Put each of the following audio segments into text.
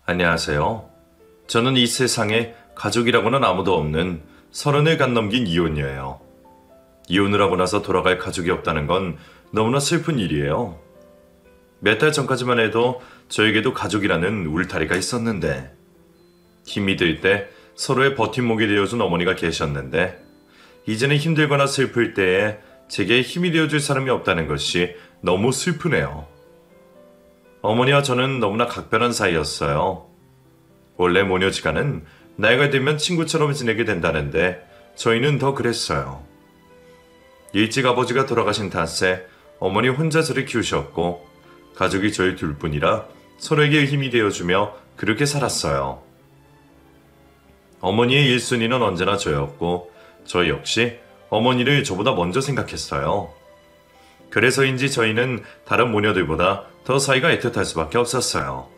안녕하세요. 저는 이 세상에 가족이라고는 아무도 없는 30을 간 넘긴 이혼녀예요. 이혼을 하고 나서 돌아갈 가족이 없다는 건 너무나 슬픈 일이에요. 몇 달 전까지만 해도 저에게도 가족이라는 울타리가 있었는데, 힘이 들 때 서로의 버팀목이 되어준 어머니가 계셨는데, 이제는 힘들거나 슬플 때에 제게 힘이 되어줄 사람이 없다는 것이 너무 슬프네요. 어머니와 저는 너무나 각별한 사이였어요. 원래 모녀지간은 나이가 들면 친구처럼 지내게 된다는데 저희는 더 그랬어요. 일찍 아버지가 돌아가신 탓에 어머니 혼자 저를 키우셨고 가족이 저희 둘뿐이라 서로에게 힘이 되어주며 그렇게 살았어요. 어머니의 1순위는 언제나 저였고 저 역시 어머니를 저보다 먼저 생각했어요. 그래서인지 저희는 다른 모녀들보다 더 사이가 애틋할 수밖에 없었어요.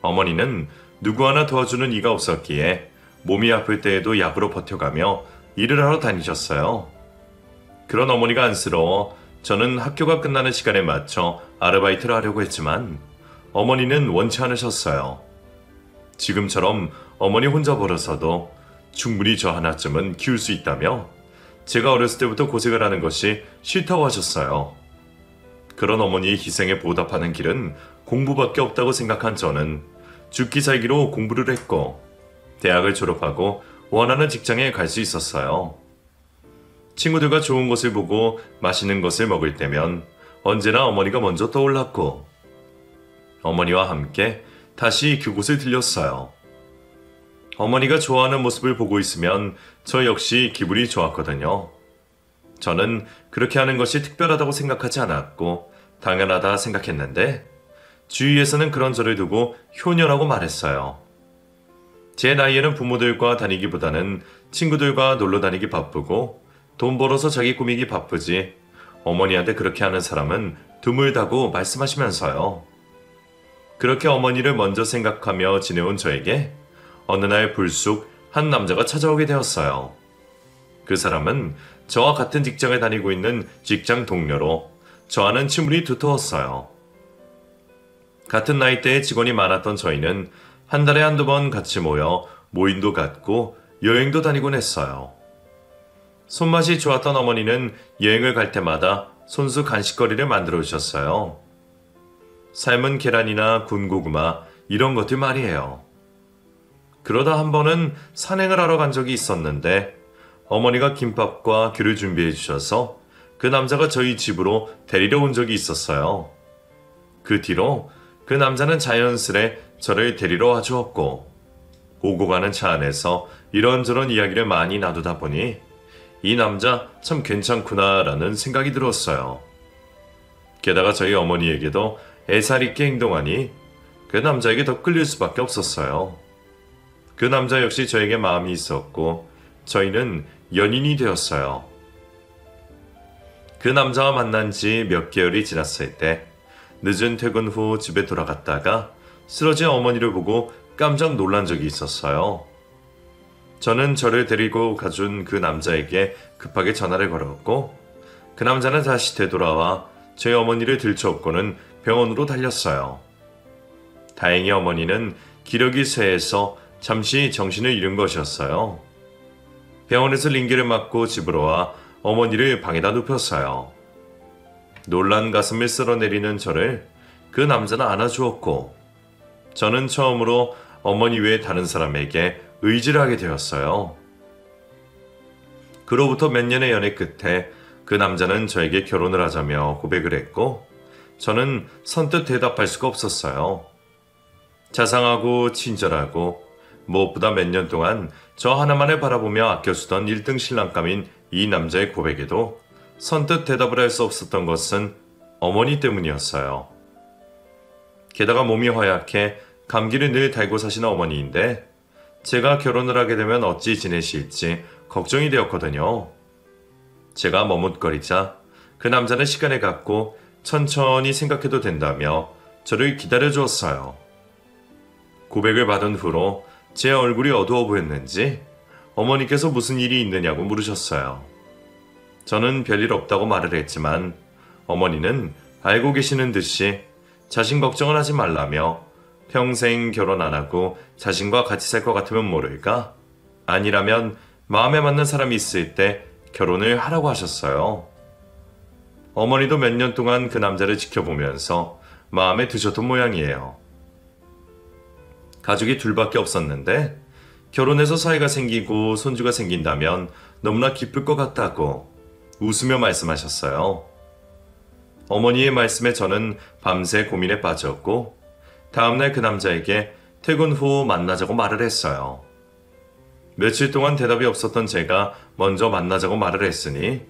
어머니는 누구 하나 도와주는 이가 없었기에 몸이 아플 때에도 약으로 버텨가며 일을 하러 다니셨어요. 그런 어머니가 안쓰러워 저는 학교가 끝나는 시간에 맞춰 아르바이트를 하려고 했지만 어머니는 원치 않으셨어요. 지금처럼 어머니 혼자 벌어서도 충분히 저 하나쯤은 키울 수 있다며 제가 어렸을 때부터 고생을 하는 것이 싫다고 하셨어요. 그런 어머니의 희생에 보답하는 길은 공부밖에 없다고 생각한 저는 죽기 살기로 공부를 했고 대학을 졸업하고 원하는 직장에 갈 수 있었어요. 친구들과 좋은 것을 보고 맛있는 것을 먹을 때면 언제나 어머니가 먼저 떠올랐고 어머니와 함께 다시 그곳을 들렸어요. 어머니가 좋아하는 모습을 보고 있으면 저 역시 기분이 좋았거든요. 저는 그렇게 하는 것이 특별하다고 생각하지 않았고 당연하다 생각했는데 주위에서는 그런 저를 두고 효녀라고 말했어요. 제 나이에는 부모들과 다니기보다는 친구들과 놀러 다니기 바쁘고 돈 벌어서 자기 꾸미기 바쁘지 어머니한테 그렇게 하는 사람은 드물다고 말씀하시면서요. 그렇게 어머니를 먼저 생각하며 지내온 저에게 어느 날 불쑥 한 남자가 찾아오게 되었어요. 그 사람은 저와 같은 직장에 다니고 있는 직장 동료로 저와는 친분이 두터웠어요. 같은 나이대의 직원이 많았던 저희는 한 달에 한두 번 같이 모여 모임도 갖고 여행도 다니곤 했어요. 손맛이 좋았던 어머니는 여행을 갈 때마다 손수 간식거리를 만들어 주셨어요. 삶은 계란이나 군고구마 이런 것들 말이에요. 그러다 한 번은 산행을 하러 간 적이 있었는데 어머니가 김밥과 귤을 준비해 주셔서 그 남자가 저희 집으로 데리러 온 적이 있었어요. 그 뒤로 그 남자는 자연스레 저를 데리러 와주었고 오고 가는 차 안에서 이런저런 이야기를 많이 나누다 보니 이 남자 참 괜찮구나 라는 생각이 들었어요. 게다가 저희 어머니에게도 애살 있게 행동하니 그 남자에게 더 끌릴 수밖에 없었어요. 그 남자 역시 저에게 마음이 있었고 저희는 연인이 되었어요. 그 남자와 만난 지 몇 개월이 지났을 때 늦은 퇴근 후 집에 돌아갔다가 쓰러진 어머니를 보고 깜짝 놀란 적이 있었어요. 저는 저를 데리고 가준 그 남자에게 급하게 전화를 걸었고 그 남자는 다시 되돌아와 저희 어머니를 들쳐업고는 병원으로 달렸어요. 다행히 어머니는 기력이 쇠해서 잠시 정신을 잃은 것이었어요. 병원에서 링기를 맞고 집으로 와 어머니를 방에다 눕혔어요. 놀란 가슴을 쓸어내리는 저를 그 남자는 안아주었고 저는 처음으로 어머니 외에 다른 사람에게 의지를 하게 되었어요. 그로부터 몇 년의 연애 끝에 그 남자는 저에게 결혼을 하자며 고백을 했고 저는 선뜻 대답할 수가 없었어요. 자상하고 친절하고 무엇보다 몇 년 동안 저 하나만을 바라보며 아껴주던 1등 신랑감인 이 남자의 고백에도 선뜻 대답을 할 수 없었던 것은 어머니 때문이었어요. 게다가 몸이 허약해 감기를 늘 달고 사시는 어머니인데 제가 결혼을 하게 되면 어찌 지내실지 걱정이 되었거든요. 제가 머뭇거리자 그 남자는 시간을 갖고 천천히 생각해도 된다며 저를 기다려주었어요. 고백을 받은 후로 제 얼굴이 어두워 보였는지 어머니께서 무슨 일이 있느냐고 물으셨어요. 저는 별일 없다고 말을 했지만 어머니는 알고 계시는 듯이 자신 걱정을 하지 말라며 평생 결혼 안 하고 자신과 같이 살 것 같으면 모를까? 아니라면 마음에 맞는 사람이 있을 때 결혼을 하라고 하셨어요. 어머니도 몇 년 동안 그 남자를 지켜보면서 마음에 드셨던 모양이에요. 가족이 둘밖에 없었는데 결혼해서 사이가 생기고 손주가 생긴다면 너무나 기쁠 것 같다고 웃으며 말씀하셨어요. 어머니의 말씀에 저는 밤새 고민에 빠졌고 다음날 그 남자에게 퇴근 후 만나자고 말을 했어요. 며칠 동안 대답이 없었던 제가 먼저 만나자고 말을 했으니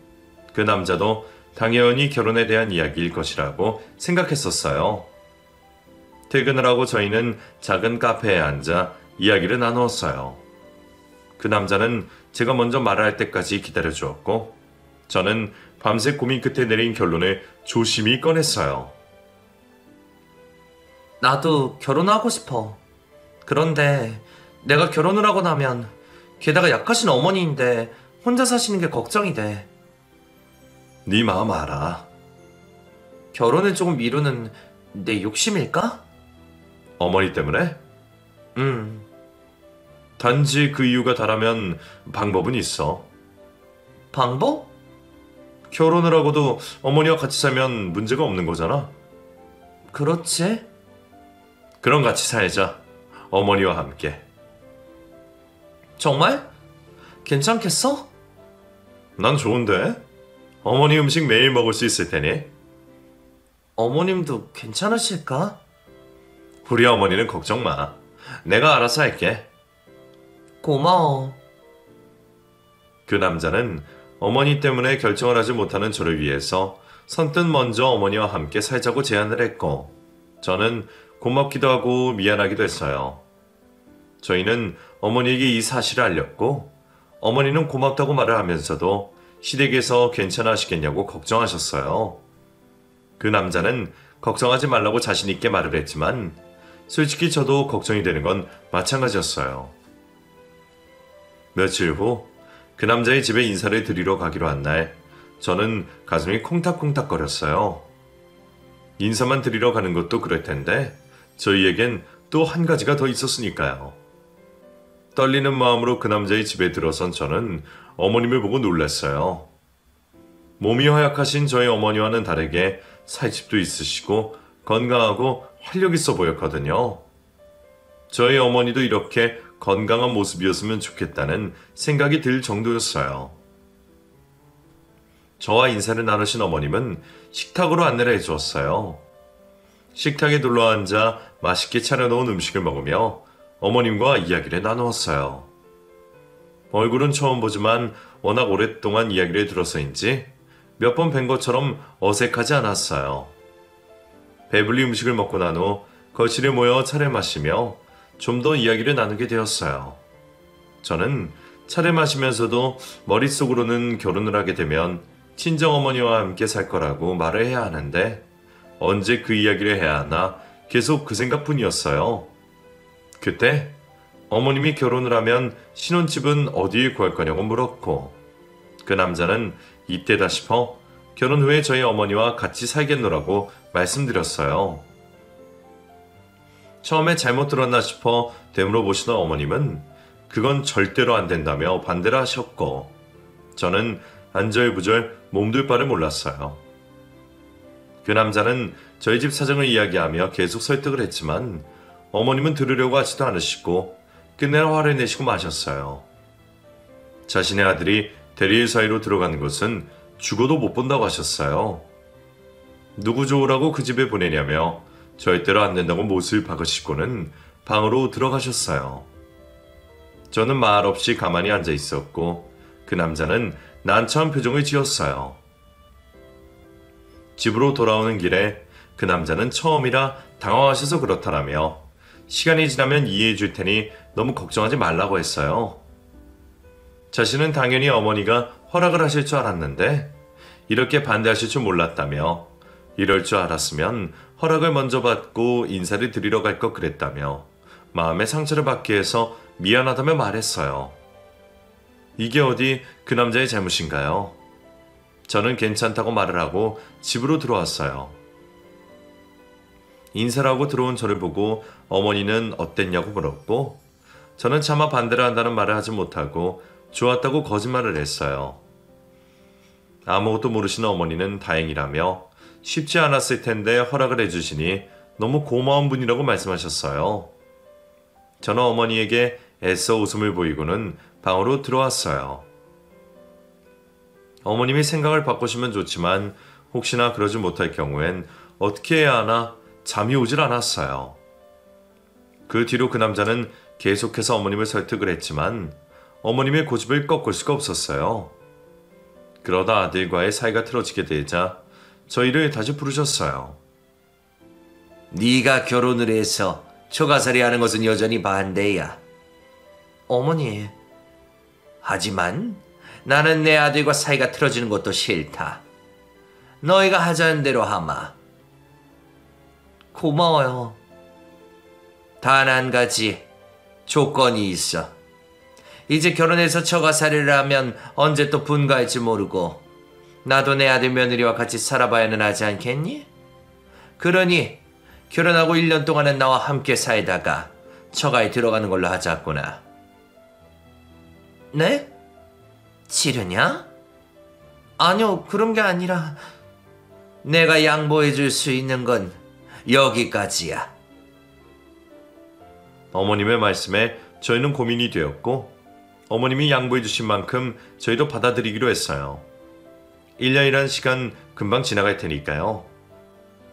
그 남자도 당연히 결혼에 대한 이야기일 것이라고 생각했었어요. 퇴근을 하고 저희는 작은 카페에 앉아 이야기를 나누었어요. 그 남자는 제가 먼저 말할 때까지 기다려주었고 저는 밤새 고민 끝에 내린 결론을 조심히 꺼냈어요. 나도 결혼하고 싶어. 그런데 내가 결혼을 하고 나면 게다가 약하신 어머니인데 혼자 사시는 게 걱정이 돼. 네 마음 알아. 결혼을 조금 미루는 내 욕심일까? 어머니 때문에? 단지 그 이유가 다라면 방법은 있어. 방법? 결혼을 하고도 어머니와 같이 살면 문제가 없는 거잖아. 그렇지. 그럼 같이 살자. 어머니와 함께. 정말? 괜찮겠어? 난 좋은데? 어머니 음식 매일 먹을 수 있을 테니. 어머님도 괜찮으실까? 우리 어머니는 걱정 마. 내가 알아서 할게. 고마워. 그 남자는 어머니 때문에 결정을 하지 못하는 저를 위해서 선뜻 먼저 어머니와 함께 살자고 제안을 했고 저는 고맙기도 하고 미안하기도 했어요. 저희는 어머니에게 이 사실을 알렸고 어머니는 고맙다고 말을 하면서도 시댁에서 괜찮아 하시겠냐고 걱정하셨어요. 그 남자는 걱정하지 말라고 자신 있게 말을 했지만 솔직히 저도 걱정이 되는 건 마찬가지였어요. 며칠 후 그 남자의 집에 인사를 드리러 가기로 한 날 저는 가슴이 콩닥콩닥거렸어요. 인사만 드리러 가는 것도 그럴 텐데 저희에겐 또 한 가지가 더 있었으니까요. 떨리는 마음으로 그 남자의 집에 들어선 저는 어머님을 보고 놀랐어요. 몸이 허약하신 저희 어머니와는 다르게 살집도 있으시고 건강하고 활력 있어 보였거든요. 저희 어머니도 이렇게 건강한 모습이었으면 좋겠다는 생각이 들 정도였어요. 저와 인사를 나누신 어머님은 식탁으로 안내를 해주었어요. 식탁에 둘러앉아 맛있게 차려놓은 음식을 먹으며 어머님과 이야기를 나누었어요. 얼굴은 처음 보지만 워낙 오랫동안 이야기를 들어서인지 몇 번 뵌 것처럼 어색하지 않았어요. 배불리 음식을 먹고 난 후 거실에 모여 차를 마시며 좀 더 이야기를 나누게 되었어요. 저는 차를 마시면서도 머릿속으로는 결혼을 하게 되면 친정어머니와 함께 살 거라고 말을 해야 하는데 언제 그 이야기를 해야 하나 계속 그 생각뿐이었어요. 그때 어머님이 결혼을 하면 신혼집은 어디에 구할 거냐고 물었고 그 남자는 이때다 싶어 결혼 후에 저희 어머니와 같이 살겠노라고 말씀드렸어요. 처음에 잘못 들었나 싶어 되물어 보시던 어머님은 그건 절대로 안 된다며 반대를 하셨고 저는 안절부절 몸둘 바를 몰랐어요. 그 남자는 저희 집 사정을 이야기하며 계속 설득을 했지만 어머님은 들으려고 하지도 않으시고 끝내나 화를 내시고 마셨어요. 자신의 아들이 대리일 사이로 들어가는 것은 죽어도 못 본다고 하셨어요. 누구 좋으라고 그 집에 보내냐며 절대로 안 된다고 못을 박으시고는 방으로 들어가셨어요. 저는 말없이 가만히 앉아 있었고 그 남자는 난처한 표정을 지었어요. 집으로 돌아오는 길에 그 남자는 처음이라 당황하셔서 그렇다라며 시간이 지나면 이해해 줄 테니 너무 걱정하지 말라고 했어요. 자신은 당연히 어머니가 허락을 하실 줄 알았는데 이렇게 반대하실 줄 몰랐다며 이럴 줄 알았으면 허락을 먼저 받고 인사를 드리러 갈 것 그랬다며 마음의 상처를 받게 해서 미안하다며 말했어요. 이게 어디 그 남자의 잘못인가요? 저는 괜찮다고 말을 하고 집으로 들어왔어요. 인사를 하고 들어온 저를 보고 어머니는 어땠냐고 물었고 저는 차마 반대를 한다는 말을 하지 못하고 좋았다고 거짓말을 했어요. 아무것도 모르시는 어머니는 다행이라며 쉽지 않았을 텐데 허락을 해주시니 너무 고마운 분이라고 말씀하셨어요. 저는 어머니에게 애써 웃음을 보이고는 방으로 들어왔어요. 어머님이 생각을 바꾸시면 좋지만 혹시나 그러지 못할 경우엔 어떻게 해야 하나 잠이 오질 않았어요. 그 뒤로 그 남자는 계속해서 어머님을 설득을 했지만 어머님의 고집을 꺾을 수가 없었어요. 그러다 아들과의 사이가 틀어지게 되자 저희를 다시 부르셨어요. 네가 결혼을 해서 초가살이 하는 것은 여전히 반대야. 어머니, 하지만 나는 내 아들과 사이가 틀어지는 것도 싫다. 너희가 하자는 대로 하마. 고마워요. 단 한 가지 조건이 있어. 이제 결혼해서 처가살이를 하면 언제 또 분가할지 모르고 나도 내 아들 며느리와 같이 살아봐야는 하지 않겠니? 그러니 결혼하고 1년 동안은 나와 함께 살다가 처가에 들어가는 걸로 하자꾸나. 네? 싫으냐? 아니요, 그런 게 아니라 내가 양보해 줄 수 있는 건 여기까지야. 어머님의 말씀에 저희는 고민이 되었고 어머님이 양보해 주신 만큼 저희도 받아들이기로 했어요. 1년이란 시간 금방 지나갈 테니까요.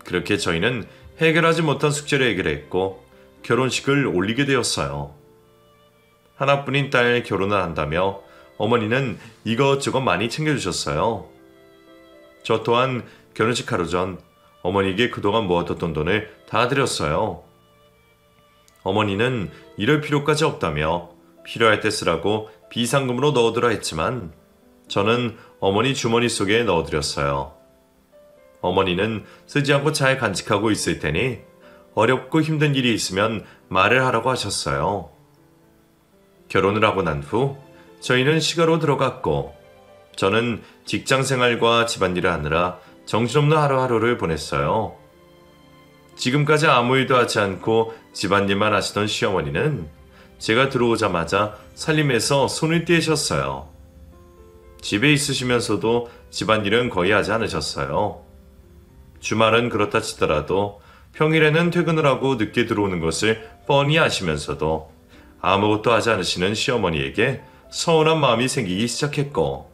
그렇게 저희는 해결하지 못한 숙제를 해결했고 결혼식을 올리게 되었어요. 하나뿐인 딸 결혼을 한다며 어머니는 이것저것 많이 챙겨주셨어요. 저 또한 결혼식 하루 전 어머니에게 그동안 모아뒀던 돈을 다 드렸어요. 어머니는 이럴 필요까지 없다며 필요할 때 쓰라고 비상금으로 넣어두라 했지만 저는 어머니 주머니 속에 넣어드렸어요. 어머니는 쓰지 않고 잘 간직하고 있을 테니 어렵고 힘든 일이 있으면 말을 하라고 하셨어요. 결혼을 하고 난 후 저희는 시가로 들어갔고 저는 직장생활과 집안일을 하느라 정신없는 하루하루를 보냈어요. 지금까지 아무 일도 하지 않고 집안일만 하시던 시어머니는 제가 들어오자마자 살림에서 손을 떼셨어요. 집에 있으시면서도 집안일은 거의 하지 않으셨어요. 주말은 그렇다 치더라도 평일에는 퇴근을 하고 늦게 들어오는 것을 뻔히 아시면서도 아무것도 하지 않으시는 시어머니에게 서운한 마음이 생기기 시작했고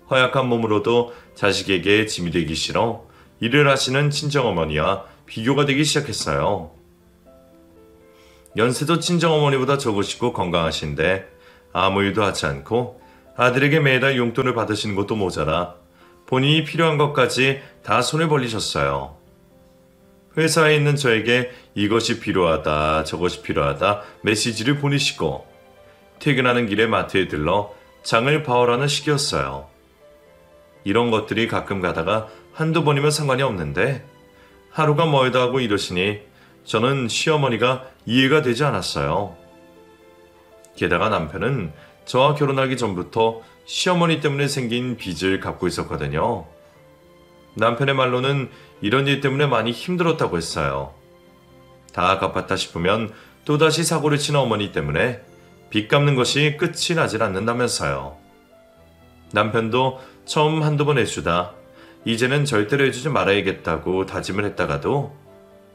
허약한 몸으로도 자식에게 짐이 되기 싫어 일을 하시는 친정어머니와 비교가 되기 시작했어요. 연세도 친정어머니보다 적으시고 건강하신데 아무 일도 하지 않고 아들에게 매달 용돈을 받으시는 것도 모자라 본인이 필요한 것까지 다 손에 벌리셨어요. 회사에 있는 저에게 이것이 필요하다 저것이 필요하다 메시지를 보내시고 퇴근하는 길에 마트에 들러 장을 봐오라는 식이었어요. 이런 것들이 가끔 가다가 한두 번이면 상관이 없는데 하루가 멀다 하고 이러시니 저는 시어머니가 이해가 되지 않았어요. 게다가 남편은 저와 결혼하기 전부터 시어머니 때문에 생긴 빚을 갚고 있었거든요. 남편의 말로는 이런 일 때문에 많이 힘들었다고 했어요. 다 갚았다 싶으면 또다시 사고를 치는 어머니 때문에 빚 갚는 것이 끝이 나질 않는다면서요. 남편도 처음 한두 번 해주다 이제는 절대로 해주지 말아야겠다고 다짐을 했다가도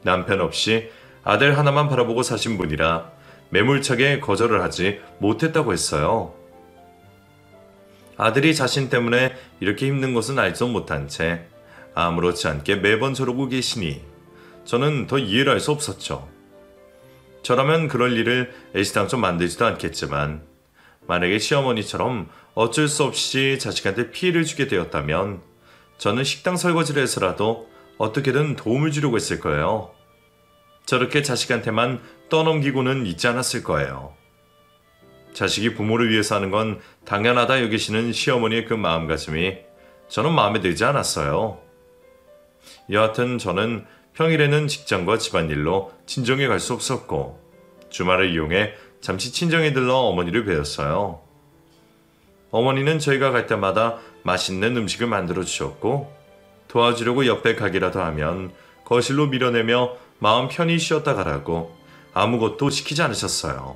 남편 없이 아들 하나만 바라보고 사신 분이라 매몰차게 거절을 하지 못했다고 했어요. 아들이 자신 때문에 이렇게 힘든 것은 알지 못한 채 아무렇지 않게 매번 저러고 계시니 저는 더 이해를 할 수 없었죠. 저라면 그럴 일을 애시당초 만들지도 않겠지만 만약에 시어머니처럼 어쩔 수 없이 자식한테 피해를 주게 되었다면 저는 식당 설거지를 해서라도 어떻게든 도움을 주려고 했을 거예요. 저렇게 자식한테만 떠넘기고는 있지 않았을 거예요. 자식이 부모를 위해서 하는 건 당연하다 여기시는 시어머니의 그 마음가짐이 저는 마음에 들지 않았어요. 여하튼 저는 평일에는 직장과 집안일로 친정에 갈 수 없었고 주말을 이용해 잠시 친정에 들러 어머니를 뵈었어요. 어머니는 저희가 갈 때마다 맛있는 음식을 만들어 주셨고 도와주려고 옆에 가기라도 하면 거실로 밀어내며 마음 편히 쉬었다 가라고 아무것도 시키지 않으셨어요.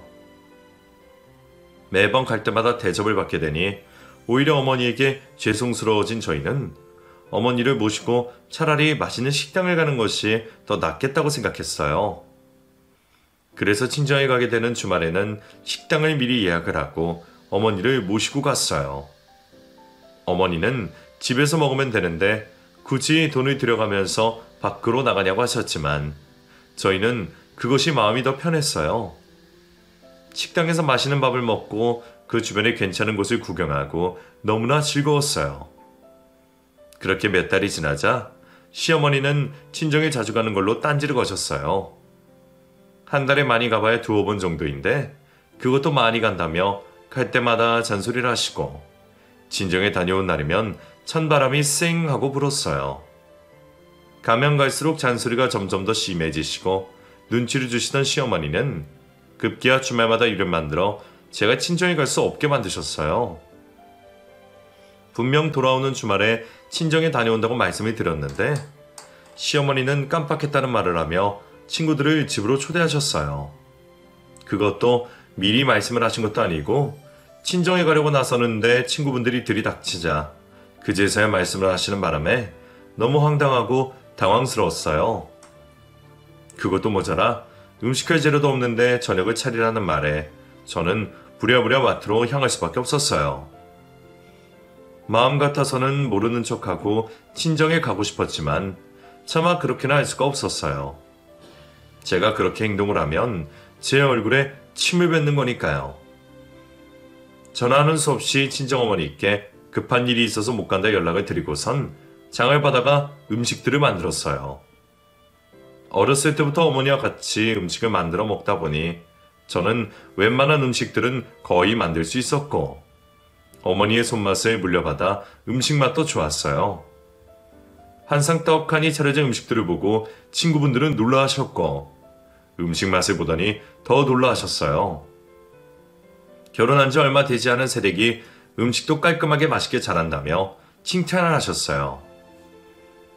매번 갈 때마다 대접을 받게 되니 오히려 어머니에게 죄송스러워진 저희는 어머니를 모시고 차라리 맛있는 식당을 가는 것이 더 낫겠다고 생각했어요. 그래서 친정에 가게 되는 주말에는 식당을 미리 예약을 하고 어머니를 모시고 갔어요. 어머니는 집에서 먹으면 되는데 굳이 돈을 들여가면서 밖으로 나가냐고 하셨지만 저희는 그것이 마음이 더 편했어요. 식당에서 맛있는 밥을 먹고 그 주변에 괜찮은 곳을 구경하고 너무나 즐거웠어요. 그렇게 몇 달이 지나자 시어머니는 친정에 자주 가는 걸로 딴지를 거셨어요. 한 달에 많이 가봐야 2-5번 정도인데 그것도 많이 간다며 갈 때마다 잔소리를 하시고 친정에 다녀온 날이면 찬바람이 쌩 하고 불었어요. 가면 갈수록 잔소리가 점점 더 심해지시고 눈치를 주시던 시어머니는 급기야 주말마다 일을 만들어 제가 친정에 갈 수 없게 만드셨어요. 분명 돌아오는 주말에 친정에 다녀온다고 말씀을 드렸는데 시어머니는 깜빡했다는 말을 하며 친구들을 집으로 초대하셨어요. 그것도 미리 말씀을 하신 것도 아니고 친정에 가려고 나서는데 친구분들이 들이닥치자 그제서야 말씀을 하시는 바람에 너무 황당하고 당황스러웠어요. 그것도 모자라 음식할 재료도 없는데 저녁을 차리라는 말에 저는 부랴부랴 마트로 향할 수밖에 없었어요. 마음 같아서는 모르는 척하고 친정에 가고 싶었지만 차마 그렇게나 할 수가 없었어요. 제가 그렇게 행동을 하면 제 얼굴에 침을 뱉는 거니까요. 전화하는 수 없이 친정어머니께 급한 일이 있어서 못 간다 연락을 드리고선 장을 받아가 음식들을 만들었어요. 어렸을 때부터 어머니와 같이 음식을 만들어 먹다 보니 저는 웬만한 음식들은 거의 만들 수 있었고 어머니의 손맛을 물려받아 음식 맛도 좋았어요. 한상 떡하니 차려진 음식들을 보고 친구분들은 놀라하셨고 음식 맛을 보더니 더 놀라하셨어요. 결혼한 지 얼마 되지 않은 새댁이 음식도 깔끔하게 맛있게 잘한다며 칭찬을 하셨어요.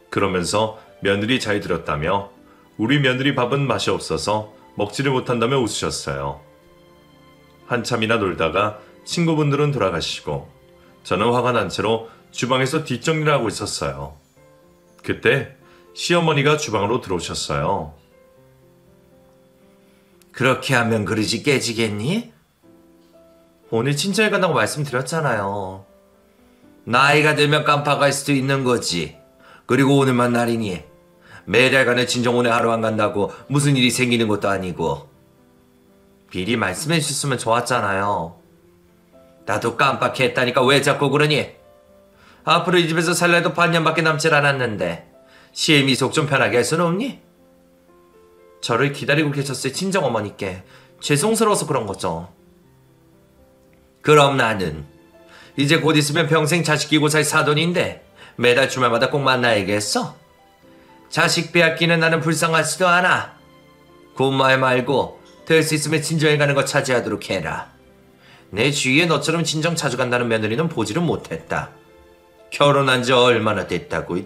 그러면서 며느리 잘 들었다며 우리 며느리 밥은 맛이 없어서 먹지를 못한다며 웃으셨어요. 한참이나 놀다가 친구분들은 돌아가시고 저는 화가 난 채로 주방에서 뒷정리를 하고 있었어요. 그때 시어머니가 주방으로 들어오셨어요. 그렇게 하면 그릇이 깨지겠니? 오늘 친정에 간다고 말씀드렸잖아요. 나이가 들면 깜빡할 수도 있는 거지. 그리고 오늘만 날이니 매달간에 친정오네 하루 안 간다고 무슨 일이 생기는 것도 아니고. 미리 말씀해 주셨으면 좋았잖아요. 나도 깜빡했다니까 왜 자꾸 그러니? 앞으로 이 집에서 살래도 반년밖에 남질 않았는데 시애미 속 좀 편하게 할 수는 없니? 저를 기다리고 계셨을 친정어머니께 죄송스러워서 그런 거죠. 그럼 나는 이제 곧 있으면 평생 자식 끼고 살 사돈인데 매달 주말마다 꼭 만나야겠어? 자식 빼앗기는 나는 불쌍하지도 않아. 고마워 말고 될 수 있으면 친정에 가는 거 차지하도록 해라. 내 주위에 너처럼 친정 자주 간다는 며느리는 보지를 못했다. 결혼한 지 얼마나 됐다고.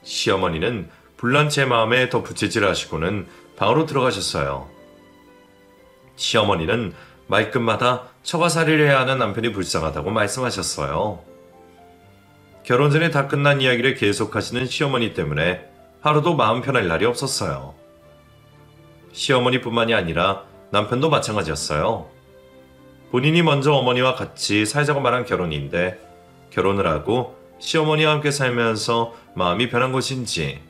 시어머니는 불난 제 마음에 더 부채질 하시고는 방으로 들어가셨어요. 시어머니는 말끝마다 처가살이를 해야 하는 남편이 불쌍하다고 말씀하셨어요. 결혼 전에 다 끝난 이야기를 계속하시는 시어머니 때문에 하루도 마음 편할 날이 없었어요. 시어머니뿐만이 아니라 남편도 마찬가지였어요. 본인이 먼저 어머니와 같이 살자고 말한 결혼인데 결혼을 하고 시어머니와 함께 살면서 마음이 변한 것인지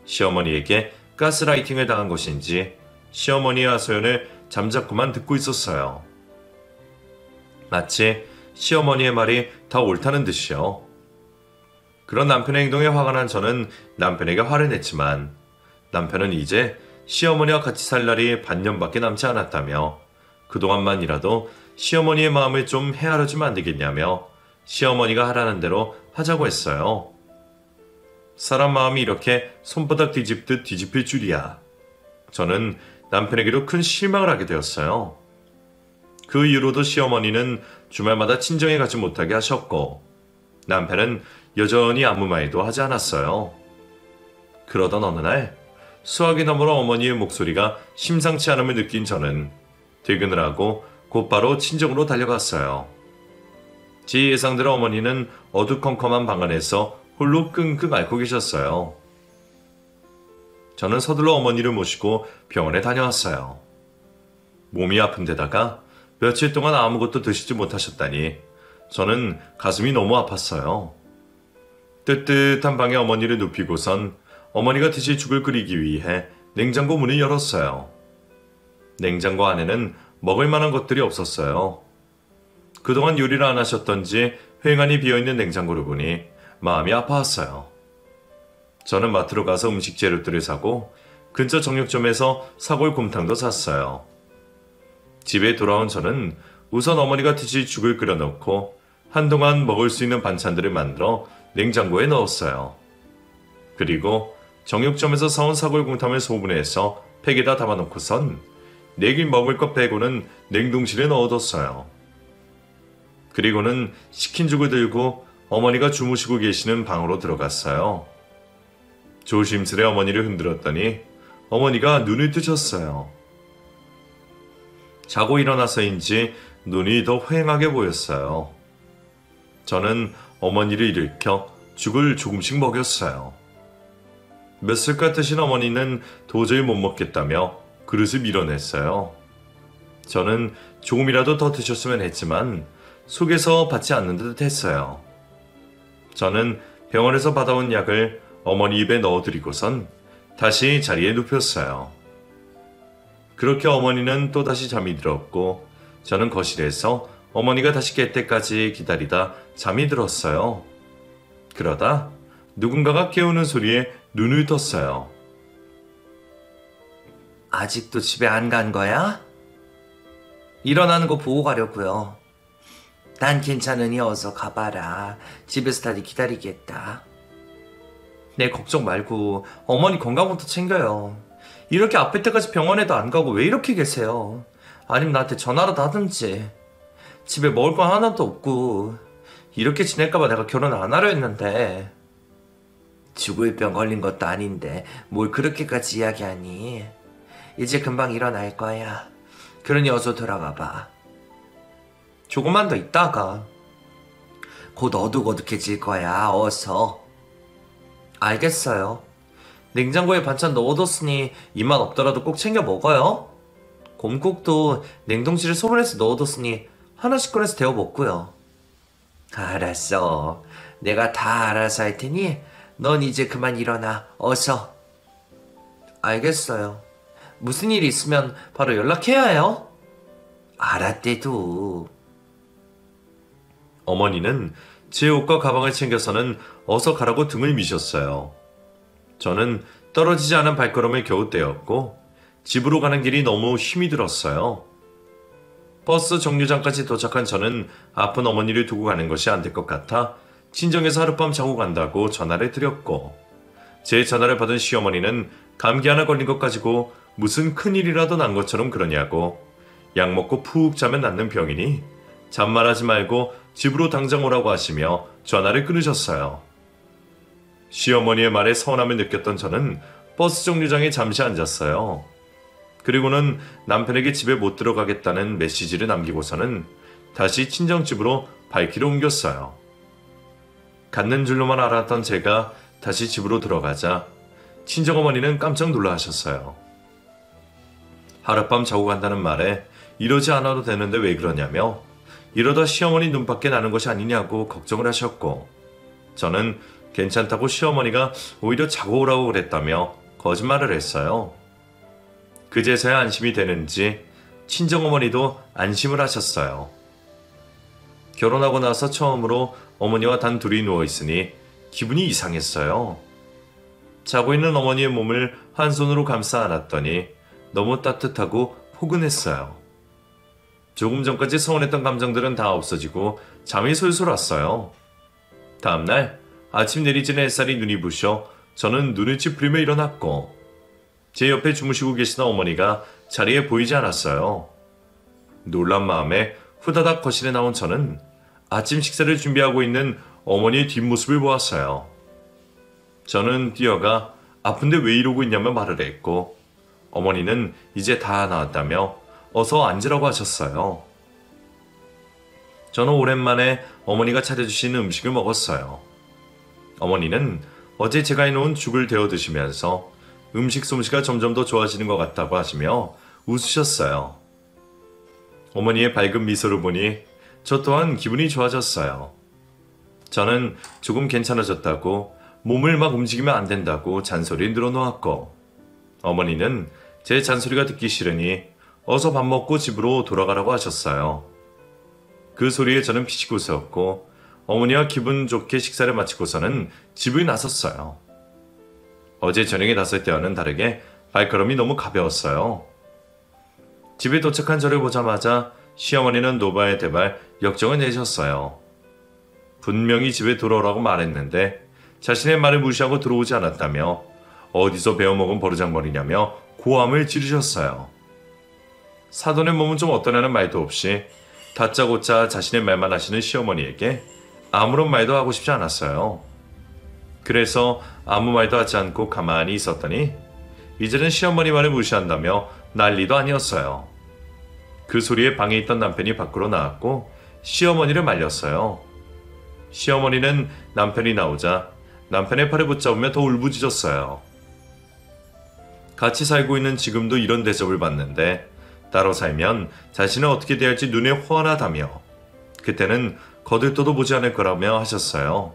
시어머니에게 가스라이팅을 당한 것인지 시어머니의 하소연을 잠자코만 듣고 있었어요. 마치 시어머니의 말이 다 옳다는 듯이요. 그런 남편의 행동에 화가 난 저는 남편에게 화를 냈지만 남편은 이제 시어머니와 같이 살 날이 반년밖에 남지 않았다며 그동안만이라도 시어머니의 마음을 좀 헤아려주면 안 되겠냐며 시어머니가 하라는 대로 하자고 했어요. 사람 마음이 이렇게 손바닥 뒤집듯 뒤집힐 줄이야. 저는 남편에게도 큰 실망을 하게 되었어요. 그 이후로도 시어머니는 주말마다 친정에 가지 못하게 하셨고 남편은 여전히 아무 말도 하지 않았어요. 그러던 어느 날 수화기 너머로 어머니의 목소리가 심상치 않음을 느낀 저는 퇴근을 하고 곧바로 친정으로 달려갔어요. 제 예상대로 어머니는 어두컴컴한 방 안에서 홀로 끙끙 앓고 계셨어요. 저는 서둘러 어머니를 모시고 병원에 다녀왔어요. 몸이 아픈 데다가 며칠 동안 아무것도 드시지 못하셨다니 저는 가슴이 너무 아팠어요. 뜨뜻한 방에 어머니를 눕히고선 어머니가 드실 죽을 끓이기 위해 냉장고 문을 열었어요. 냉장고 안에는 먹을 만한 것들이 없었어요. 그동안 요리를 안 하셨던지 휑하니 비어있는 냉장고를 보니 마음이 아파왔어요. 저는 마트로 가서 음식 재료들을 사고 근처 정육점에서 사골곰탕도 샀어요. 집에 돌아온 저는 우선 어머니가 드실 죽을 끓여놓고 한동안 먹을 수 있는 반찬들을 만들어 냉장고에 넣었어요. 그리고 정육점에서 사온 사골곰탕을 소분해서 팩에다 담아놓고선 내일 먹을 것 빼고는 냉동실에 넣어뒀어요. 그리고는 식힌 죽을 들고 어머니가 주무시고 계시는 방으로 들어갔어요. 조심스레 어머니를 흔들었더니 어머니가 눈을 뜨셨어요. 자고 일어나서인지 눈이 더 휑하게 보였어요. 저는 어머니를 일으켜 죽을 조금씩 먹였어요. 몇 숟갈 드신 어머니는 도저히 못 먹겠다며 그릇을 밀어냈어요. 저는 조금이라도 더 드셨으면 했지만 속에서 받지 않는 듯 했어요. 저는 병원에서 받아온 약을 어머니 입에 넣어드리고선 다시 자리에 눕혔어요. 그렇게 어머니는 또다시 잠이 들었고 저는 거실에서 어머니가 다시 깰 때까지 기다리다 잠이 들었어요. 그러다 누군가가 깨우는 소리에 눈을 떴어요. 아직도 집에 안 간 거야? 일어나는 거 보고 가려고요. 난 괜찮으니 어서 가봐라. 집에서 다들 기다리겠다. 네, 걱정 말고 어머니 건강부터 챙겨요. 이렇게 아플 때까지 병원에도 안 가고 왜 이렇게 계세요? 아니면 나한테 전화라도 하든지. 집에 먹을 건 하나도 없고 이렇게 지낼까봐 내가 결혼을 안 하려 했는데. 죽을 병 걸린 것도 아닌데 뭘 그렇게까지 이야기하니? 이제 금방 일어날 거야. 그러니 어서 돌아가 봐. 조금만 더 있다가. 곧 어둑어둑해질 거야. 어서. 알겠어요. 냉장고에 반찬 넣어뒀으니 입맛 없더라도 꼭 챙겨 먹어요. 곰국도 냉동실에 소분해서 넣어뒀으니 하나씩 꺼내서 데워 먹고요. 알았어. 내가 다 알아서 할 테니 넌 이제 그만 일어나. 어서. 알겠어요. 무슨 일이 있으면 바로 연락해야 해요. 알았대도. 어머니는 제 옷과 가방을 챙겨서는 어서 가라고 등을 미셨어요. 저는 떨어지지 않은 발걸음을 겨우 떼었고 집으로 가는 길이 너무 힘이 들었어요. 버스 정류장까지 도착한 저는 아픈 어머니를 두고 가는 것이 안 될 것 같아 친정에서 하룻밤 자고 간다고 전화를 드렸고 제 전화를 받은 시어머니는 감기 하나 걸린 것 가지고 무슨 큰일이라도 난 것처럼 그러냐고 약 먹고 푹 자면 낫는 병이니 잔말하지 말고 집으로 당장 오라고 하시며 전화를 끊으셨어요. 시어머니의 말에 서운함을 느꼈던 저는 버스 정류장에 잠시 앉았어요. 그리고는 남편에게 집에 못 들어가겠다는 메시지를 남기고서는 다시 친정집으로 발길을 옮겼어요. 갔는 줄로만 알았던 제가 다시 집으로 들어가자 친정어머니는 깜짝 놀라하셨어요. 하룻밤 자고 간다는 말에 이러지 않아도 되는데 왜 그러냐며 이러다 시어머니 눈밖에 나는 것이 아니냐고 걱정을 하셨고 저는 괜찮다고 시어머니가 오히려 자고 오라고 그랬다며 거짓말을 했어요. 그제서야 안심이 되는지 친정어머니도 안심을 하셨어요. 결혼하고 나서 처음으로 어머니와 단 둘이 누워있으니 기분이 이상했어요. 자고 있는 어머니의 몸을 한 손으로 감싸 안았더니 너무 따뜻하고 포근했어요. 조금 전까지 서운했던 감정들은 다 없어지고 잠이 솔솔 왔어요. 다음날 아침 내리쬐는 햇살이 눈이 부셔 저는 눈을 찌푸리며 일어났고 제 옆에 주무시고 계시던 어머니가 자리에 보이지 않았어요. 놀란 마음에 후다닥 거실에 나온 저는 아침 식사를 준비하고 있는 어머니의 뒷모습을 보았어요. 저는 뛰어가 아픈데 왜 이러고 있냐며 말을 했고 어머니는 이제 다 나았다며 어서 앉으라고 하셨어요. 저는 오랜만에 어머니가 차려주신 음식을 먹었어요. 어머니는 어제 제가 해놓은 죽을 데워 드시면서 음식 솜씨가 점점 더 좋아지는 것 같다고 하시며 웃으셨어요. 어머니의 밝은 미소를 보니 저 또한 기분이 좋아졌어요. 저는 조금 괜찮아졌다고 몸을 막 움직이면 안 된다고 잔소리 늘어놓았고 어머니는 제 잔소리가 듣기 싫으니 어서 밥 먹고 집으로 돌아가라고 하셨어요. 그 소리에 저는 피식 웃었고 어머니와 기분 좋게 식사를 마치고서는 집을 나섰어요. 어제 저녁에 나설 때와는 다르게 발걸음이 너무 가벼웠어요. 집에 도착한 저를 보자마자 시어머니는 노발대발 역정을 내셨어요. 분명히 집에 들어오라고 말했는데 자신의 말을 무시하고 들어오지 않았다며 어디서 배워먹은 버르장머리냐며 고함을 지르셨어요. 사돈의 몸은 좀 어떠냐는 말도 없이 다짜고짜 자신의 말만 하시는 시어머니에게 아무런 말도 하고 싶지 않았어요. 그래서 아무 말도 하지 않고 가만히 있었더니 이제는 시어머니 말을 무시한다며 난리도 아니었어요. 그 소리에 방에 있던 남편이 밖으로 나왔고 시어머니를 말렸어요. 시어머니는 남편이 나오자 남편의 팔을 붙잡으며 더 울부짖었어요. 같이 살고 있는 지금도 이런 대접을 받는데 따로 살면 자신을 어떻게 대할지 눈에 훤하다며 그때는 거들떠도 보지 않을 거라며 하셨어요.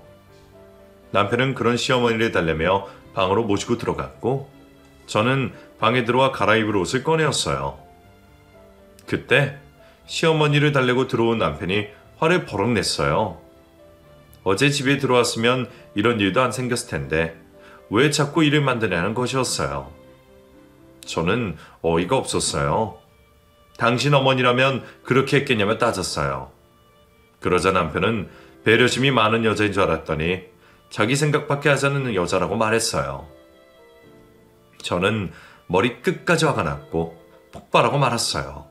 남편은 그런 시어머니를 달래며 방으로 모시고 들어갔고 저는 방에 들어와 갈아입을 옷을 꺼내었어요. 그때 시어머니를 달래고 들어온 남편이 화를 버럭 냈어요. 어제 집에 들어왔으면 이런 일도 안 생겼을 텐데 왜 자꾸 일을 만드냐는 것이었어요. 저는 어이가 없었어요. 당신 어머니라면 그렇게 했겠냐며 따졌어요. 그러자 남편은 배려심이 많은 여자인 줄 알았더니 자기 생각밖에 하지 않는 여자라고 말했어요. 저는 머리 끝까지 화가 났고 폭발하고 말았어요.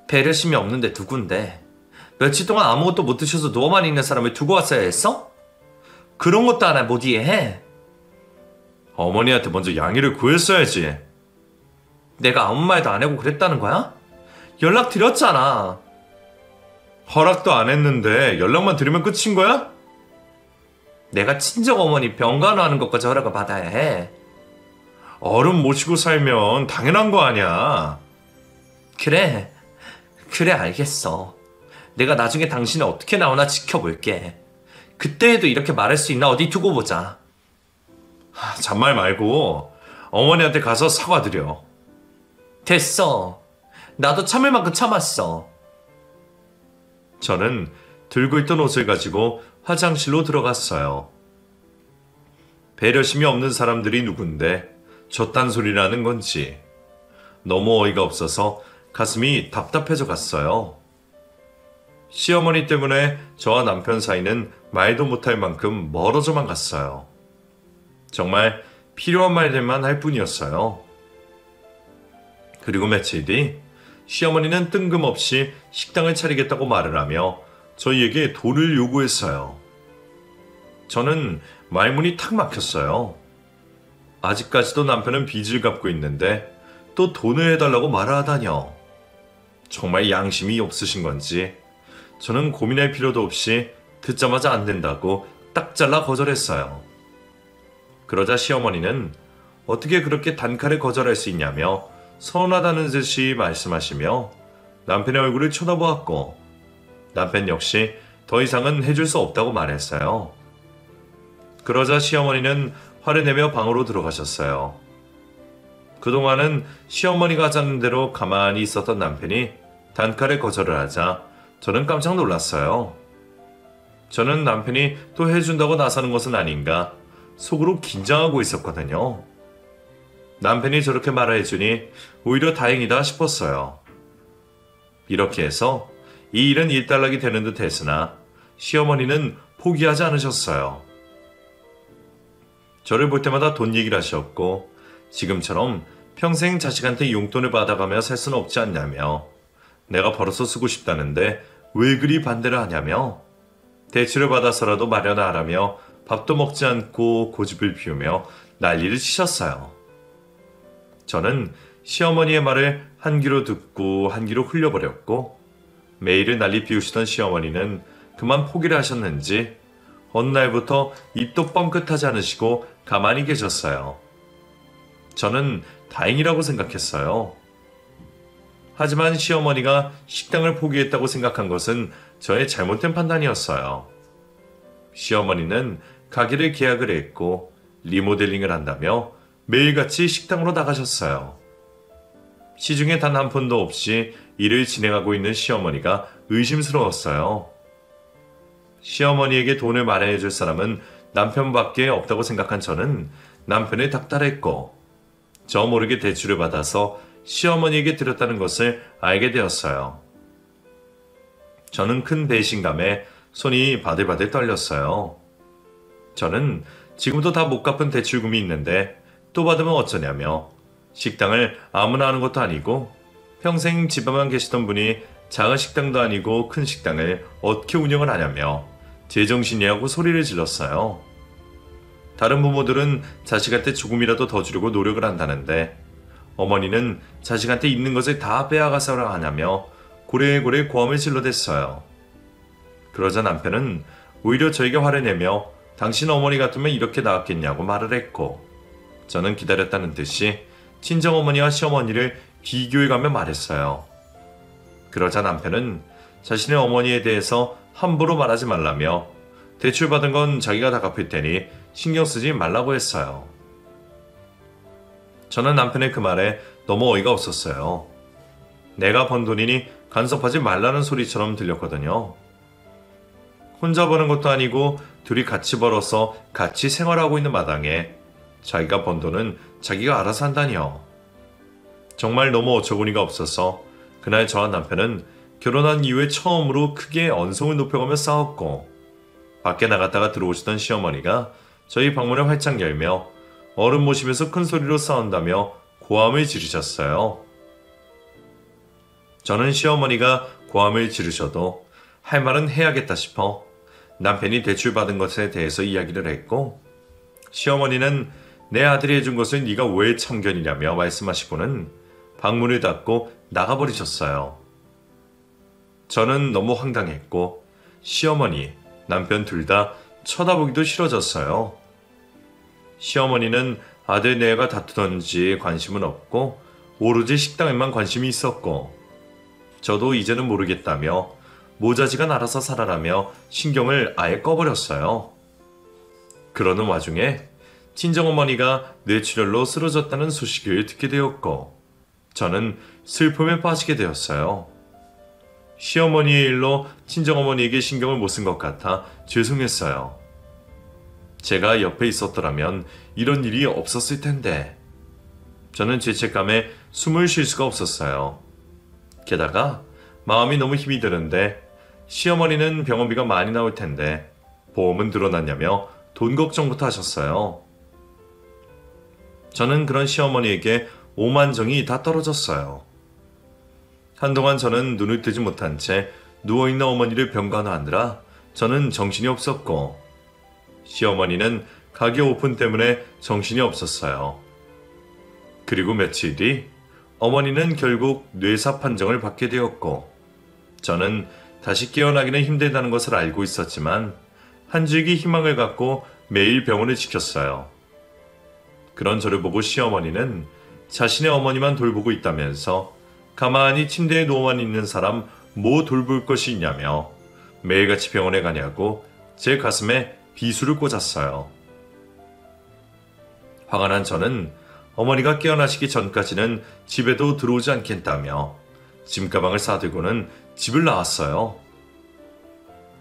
배려심이 없는데 누군데? 며칠 동안 아무것도 못 드셔서 누워만 있는 사람을 두고 왔어야 했어? 그런 것도 하나 못 이해해. 어머니한테 먼저 양해를 구했어야지. 내가 아무 말도 안 하고 그랬다는 거야? 연락 드렸잖아. 허락도 안 했는데 연락만 드리면 끝인 거야? 내가 친정 어머니 병간호하는 것까지 허락을 받아야 해. 어른 모시고 살면 당연한 거 아니야. 그래 알겠어. 내가 나중에 당신이 어떻게 나오나 지켜볼게. 그때에도 이렇게 말할 수 있나 어디 두고 보자. 잔말 말고 어머니한테 가서 사과드려. 됐어. 나도 참을 만큼 참았어. 저는 들고 있던 옷을 가지고 화장실로 들어갔어요. 배려심이 없는 사람들이 누군데 저딴 소리라는 건지 너무 어이가 없어서 가슴이 답답해져 갔어요. 시어머니 때문에 저와 남편 사이는 말도 못할 만큼 멀어져만 갔어요. 정말 필요한 말들만 할 뿐이었어요. 그리고 며칠 뒤 시어머니는 뜬금없이 식당을 차리겠다고 말을 하며 저희에게 돈을 요구했어요. 저는 말문이 탁 막혔어요. 아직까지도 남편은 빚을 갚고 있는데 또 돈을 해달라고 말을 하다뇨. 정말 양심이 없으신 건지 저는 고민할 필요도 없이 듣자마자 안 된다고 딱 잘라 거절했어요. 그러자 시어머니는 어떻게 그렇게 단칼에 거절할 수 있냐며 서운하다는 듯이 말씀하시며 남편의 얼굴을 쳐다보았고 남편 역시 더 이상은 해줄 수 없다고 말했어요. 그러자 시어머니는 화를 내며 방으로 들어가셨어요. 그동안은 시어머니가 하자는 대로 가만히 있었던 남편이 단칼에 거절을 하자 저는 깜짝 놀랐어요. 저는 남편이 또 해준다고 나서는 것은 아닌가 속으로 긴장하고 있었거든요. 남편이 저렇게 말해주니 오히려 다행이다 싶었어요. 이렇게 해서 이 일은 일단락이 되는 듯 했으나 시어머니는 포기하지 않으셨어요. 저를 볼 때마다 돈 얘기를 하셨고 지금처럼 평생 자식한테 용돈을 받아가며 살 수는 없지 않냐며 내가 벌어서 쓰고 싶다는데 왜 그리 반대를 하냐며 대출을 받아서라도 마련하라며 밥도 먹지 않고 고집을 피우며 난리를 치셨어요. 저는 시어머니의 말을 한 귀로 듣고 한 귀로 흘려버렸고 매일을 난리 피우시던 시어머니는 그만 포기를 하셨는지 어느 날부터 입도 뻥끗하지 않으시고 가만히 계셨어요. 저는 다행이라고 생각했어요. 하지만 시어머니가 식당을 포기했다고 생각한 것은 저의 잘못된 판단이었어요. 시어머니는 가게를 계약을 했고 리모델링을 한다며 매일같이 식당으로 나가셨어요. 시중에 단 한 푼도 없이 일을 진행하고 있는 시어머니가 의심스러웠어요. 시어머니에게 돈을 마련해 줄 사람은 남편밖에 없다고 생각한 저는 남편에 닥달했고 저 모르게 대출을 받아서 시어머니에게 드렸다는 것을 알게 되었어요. 저는 큰 배신감에 손이 바들바들 떨렸어요. 저는 지금도 다 못 갚은 대출금이 있는데 또 받으면 어쩌냐며 식당을 아무나 하는 것도 아니고 평생 집에만 계시던 분이 작은 식당도 아니고 큰 식당을 어떻게 운영을 하냐며 제정신이라고 소리를 질렀어요. 다른 부모들은 자식한테 조금이라도 더 주려고 노력을 한다는데 어머니는 자식한테 있는 것을 다 빼앗아서라 하냐며 고래고래 고함을 질러댔어요. 그러자 남편은 오히려 저에게 화를 내며 당신 어머니 같으면 이렇게 나왔겠냐고 말을 했고 저는 기다렸다는 듯이 친정어머니와 시어머니를 비교해가며 말했어요. 그러자 남편은 자신의 어머니에 대해서 함부로 말하지 말라며 대출받은 건 자기가 다 갚을 테니 신경 쓰지 말라고 했어요. 저는 남편의 그 말에 너무 어이가 없었어요. 내가 번 돈이니 간섭하지 말라는 소리처럼 들렸거든요. 혼자 버는 것도 아니고 둘이 같이 벌어서 같이 생활하고 있는 마당에 자기가 번 돈은 자기가 알아서 한다니요. 정말 너무 어처구니가 없어서 그날 저와 남편은 결혼한 이후에 처음으로 크게 언성을 높여가며 싸웠고 밖에 나갔다가 들어오시던 시어머니가 저희 방문을 활짝 열며 어른 모시면서 큰 소리로 싸운다며 고함을 지르셨어요. 저는 시어머니가 고함을 지르셔도 할 말은 해야겠다 싶어 남편이 대출받은 것에 대해서 이야기를 했고 시어머니는 내 아들이 해준 것을 네가 왜 참견이냐며 말씀하시고는 방문을 닫고 나가버리셨어요. 저는 너무 황당했고 시어머니, 남편 둘 다 쳐다보기도 싫어졌어요. 시어머니는 아들 내가 다투던지 관심은 없고 오로지 식당에만 관심이 있었고 저도 이제는 모르겠다며 모자지간 알아서 살아라며 신경을 아예 꺼버렸어요. 그러는 와중에 친정어머니가 뇌출혈로 쓰러졌다는 소식을 듣게 되었고 저는 슬픔에 빠지게 되었어요. 시어머니의 일로 친정어머니에게 신경을 못 쓴 것 같아 죄송했어요. 제가 옆에 있었더라면 이런 일이 없었을 텐데 저는 죄책감에 숨을 쉴 수가 없었어요. 게다가 마음이 너무 힘이 드는데 시어머니는 병원비가 많이 나올 텐데 보험은 들어놨냐며 돈 걱정부터 하셨어요. 저는 그런 시어머니에게 오만정이 다 떨어졌어요. 한동안 저는 눈을 뜨지 못한 채 누워있는 어머니를 병간호하느라 저는 정신이 없었고 시어머니는 가게 오픈 때문에 정신이 없었어요. 그리고 며칠 뒤 어머니는 결국 뇌사 판정을 받게 되었고 저는 다시 깨어나기는 힘들다는 것을 알고 있었지만 한 줄기 희망을 갖고 매일 병원을 지켰어요. 그런 저를 보고 시어머니는 자신의 어머니만 돌보고 있다면서 가만히 침대에 누워만 있는 사람 뭐 돌볼 것이 있냐며 매일같이 병원에 가냐고 제 가슴에 비수를 꽂았어요. 화가 난 저는 어머니가 깨어나시기 전까지는 집에도 들어오지 않겠다며 짐가방을 싸들고는 집을 나왔어요.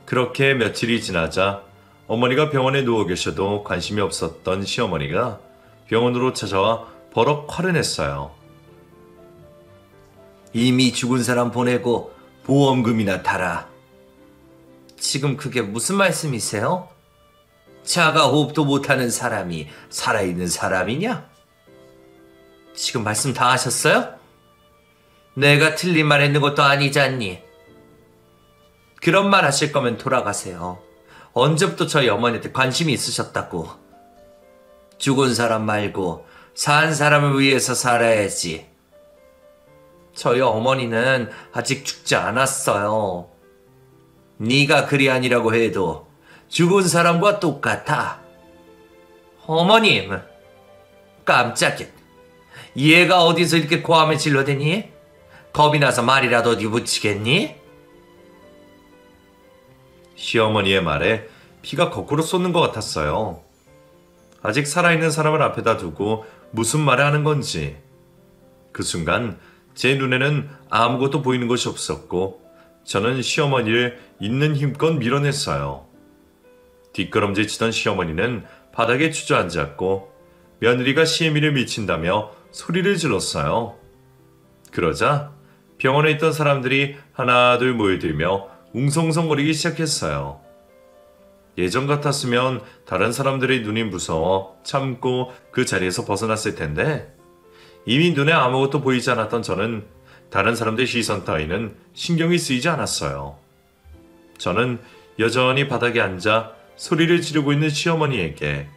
그렇게 며칠이 지나자 어머니가 병원에 누워 계셔도 관심이 없었던 시어머니가 병원으로 찾아와 버럭 화를 냈어요. 이미 죽은 사람 보내고 보험금이나 타라. 지금 그게 무슨 말씀이세요? 자가 호흡도 못하는 사람이 살아있는 사람이냐? 지금 말씀 다 하셨어요? 내가 틀린 말 했는 것도 아니잖니. 그런 말 하실 거면 돌아가세요. 언제부터 저희 어머니한테 관심이 있으셨다고. 죽은 사람 말고 산 사람을 위해서 살아야지. 저희 어머니는 아직 죽지 않았어요. 네가 그리 아니라고 해도 죽은 사람과 똑같아. 어머님, 깜짝이야. 얘가 어디서 이렇게 고함에 질러대니? 겁이 나서 말이라도 어디 붙이겠니? 시어머니의 말에 피가 거꾸로 쏟는 것 같았어요. 아직 살아있는 사람을 앞에다 두고 무슨 말을 하는 건지. 그 순간 제 눈에는 아무것도 보이는 것이 없었고 저는 시어머니를 있는 힘껏 밀어냈어요. 뒷걸음질 치던 시어머니는 바닥에 주저앉았고 며느리가 시애미를 미친다며 소리를 질렀어요. 그러자 병원에 있던 사람들이 하나둘 모여들며 웅성웅성거리기 시작했어요. 예전 같았으면 다른 사람들의 눈이 무서워 참고 그 자리에서 벗어났을 텐데 이미 눈에 아무것도 보이지 않았던 저는 다른 사람들의 시선 따위는 신경이 쓰이지 않았어요. 저는 여전히 바닥에 앉아 소리를 지르고 있는 시어머니에게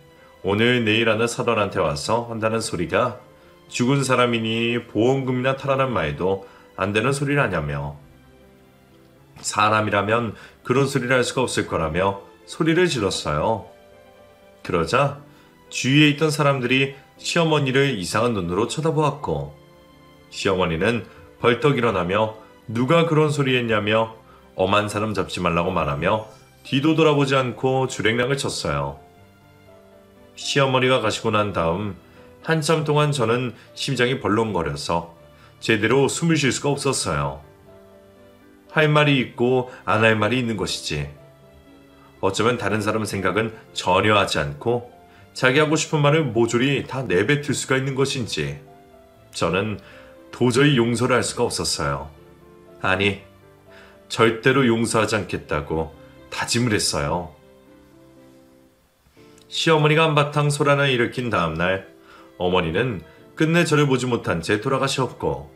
오늘 내일 하는 사돈한테 와서 한다는 소리가 죽은 사람이니 보험금이나 타라는 말도 안 되는 소리를 하냐며 사람이라면 그런 소리를 할 수가 없을 거라며 소리를 질렀어요. 그러자 주위에 있던 사람들이 시어머니를 이상한 눈으로 쳐다보았고 시어머니는 벌떡 일어나며 누가 그런 소리 했냐며 엄한 사람 잡지 말라고 말하며 뒤도 돌아보지 않고 주랭랑을 쳤어요. 시어머니가 가시고 난 다음 한참 동안 저는 심장이 벌렁거려서 제대로 숨을 쉴 수가 없었어요. 할 말이 있고 안 할 말이 있는 것이지. 어쩌면 다른 사람 생각은 전혀 하지 않고 자기 하고 싶은 말을 모조리 다 내뱉을 수가 있는 것인지 저는 도저히 용서를 할 수가 없었어요. 아니, 절대로 용서하지 않겠다고 다짐을 했어요. 시어머니가 한바탕 소란을 일으킨 다음날 어머니는 끝내 저를 보지 못한 채 돌아가셨고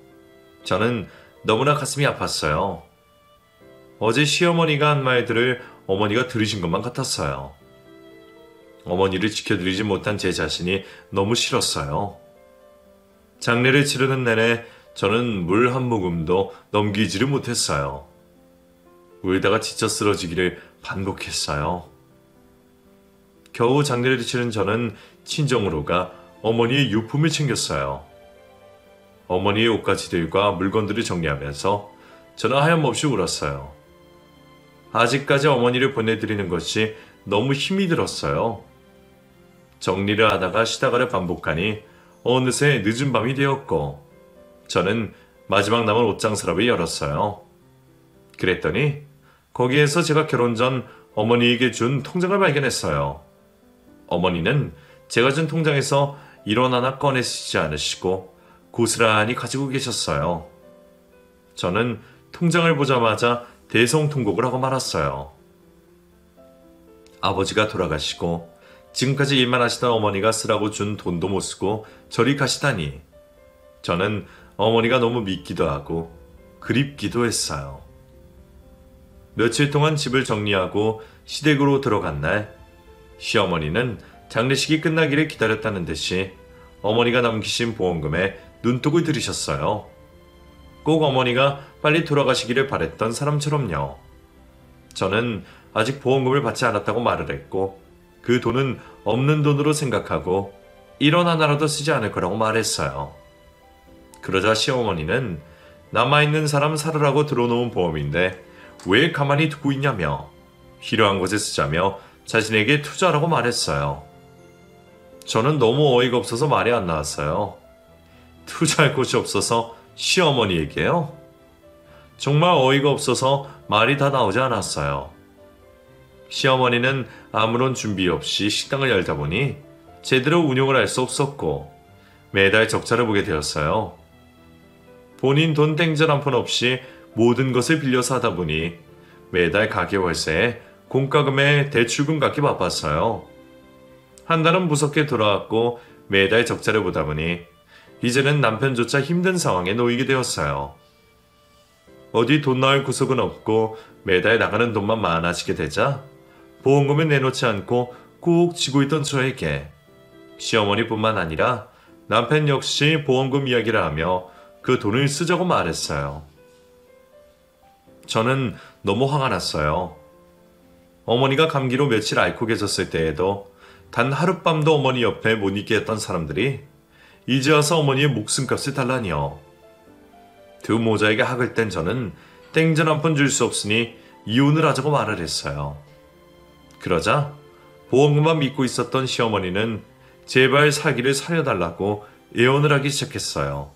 저는 너무나 가슴이 아팠어요. 어제 시어머니가 한 말들을 어머니가 들으신 것만 같았어요. 어머니를 지켜드리지 못한 제 자신이 너무 싫었어요. 장례를 치르는 내내 저는 물 한 모금도 넘기지를 못했어요. 울다가 지쳐 쓰러지기를 반복했어요. 겨우 장례를 치른 저는 친정으로 가 어머니의 유품을 챙겼어요. 어머니의 옷가지들과 물건들을 정리하면서 저는 하염없이 울었어요. 아직까지 어머니를 보내드리는 것이 너무 힘이 들었어요. 정리를 하다가 쉬다가를 반복하니 어느새 늦은 밤이 되었고 저는 마지막 남은 옷장 서랍을 열었어요. 그랬더니 거기에서 제가 결혼 전 어머니에게 준 통장을 발견했어요. 어머니는 제가 준 통장에서 1원 하나 꺼내 쓰지 않으시고 고스란히 가지고 계셨어요. 저는 통장을 보자마자 대성통곡을 하고 말았어요. 아버지가 돌아가시고 지금까지 일만 하시던 어머니가 쓰라고 준 돈도 못 쓰고 저리 가시다니 저는 어머니가 너무 믿기도 하고 그립기도 했어요. 며칠 동안 집을 정리하고 시댁으로 들어간 날 시어머니는 장례식이 끝나기를 기다렸다는 듯이 어머니가 남기신 보험금에 눈독을 들이셨어요. 꼭 어머니가 빨리 돌아가시기를 바랬던 사람처럼요. 저는 아직 보험금을 받지 않았다고 말을 했고 그 돈은 없는 돈으로 생각하고 1원 하나라도 쓰지 않을 거라고 말했어요. 그러자 시어머니는 남아있는 사람 살으라고 들어놓은 보험인데 왜 가만히 두고 있냐며 필요한 곳에 쓰자며 자신에게 투자하라고 말했어요. 저는 너무 어이가 없어서 말이 안 나왔어요. 투자할 곳이 없어서 시어머니에게요? 정말 어이가 없어서 말이 다 나오지 않았어요. 시어머니는 아무런 준비 없이 식당을 열다 보니 제대로 운영을 할 수 없었고 매달 적자를 보게 되었어요. 본인 돈 땡전 한 푼 없이 모든 것을 빌려서 하다 보니 매달 가게 월세에 공과금에 대출금 갚기 바빴어요. 한 달은 무섭게 돌아왔고 매달 적자를 보다 보니 이제는 남편조차 힘든 상황에 놓이게 되었어요. 어디 돈 나올 구석은 없고 매달 나가는 돈만 많아지게 되자 보험금을 내놓지 않고 꾹 쥐고 있던 저에게 시어머니뿐만 아니라 남편 역시 보험금 이야기를 하며 그 돈을 쓰자고 말했어요. 저는 너무 화가 났어요. 어머니가 감기로 며칠 앓고 계셨을 때에도 단 하룻밤도 어머니 옆에 못 있게 했던 사람들이 이제 와서 어머니의 목숨값을 달라니요. 두 모자에게 학을 뗀 저는 땡전 한 푼 줄 수 없으니 이혼을 하자고 말을 했어요. 그러자 보험금만 믿고 있었던 시어머니는 제발 사기를 살려달라고 애원을 하기 시작했어요.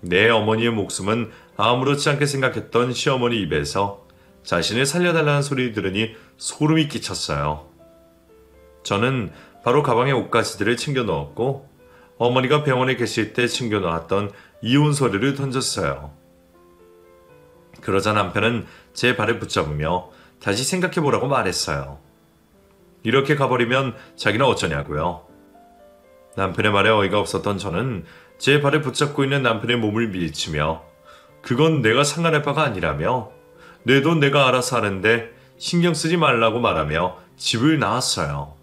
내 어머니의 목숨은 아무렇지 않게 생각했던 시어머니 입에서 자신을 살려달라는 소리를 들으니 소름이 끼쳤어요. 저는 바로 가방에 옷가지들을 챙겨 넣었고 어머니가 병원에 계실 때 챙겨놓았던 이혼 서류를 던졌어요. 그러자 남편은 제 발을 붙잡으며 다시 생각해보라고 말했어요. 이렇게 가버리면 자기는 어쩌냐고요. 남편의 말에 어이가 없었던 저는 제 발을 붙잡고 있는 남편의 몸을 밀치며 그건 내가 상관할 바가 아니라며 내 돈 내가 알아서 하는데 신경 쓰지 말라고 말하며 집을 나왔어요.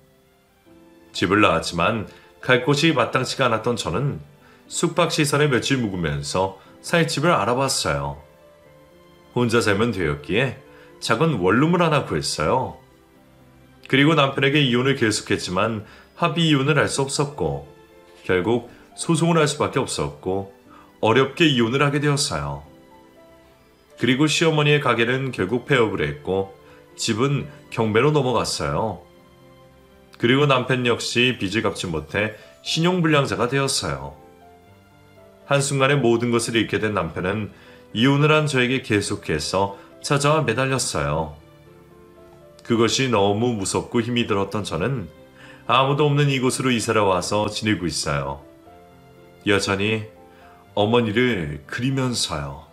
집을 나왔지만 갈 곳이 마땅치가 않았던 저는 숙박시설에 며칠 묵으면서 살 집을 알아봤어요. 혼자 살면 되었기에 작은 원룸을 하나 구했어요. 그리고 남편에게 이혼을 계속했지만 합의 이혼을 할 수 없었고 결국 소송을 할 수밖에 없었고 어렵게 이혼을 하게 되었어요. 그리고 시어머니의 가게는 결국 폐업을 했고 집은 경매로 넘어갔어요. 그리고 남편 역시 빚을 갚지 못해 신용불량자가 되었어요. 한순간에 모든 것을 잃게 된 남편은 이혼을 한 저에게 계속해서 찾아와 매달렸어요. 그것이 너무 무섭고 힘이 들었던 저는 아무도 없는 이곳으로 이사를 와서 지내고 있어요. 여전히 어머니를 그리면서요.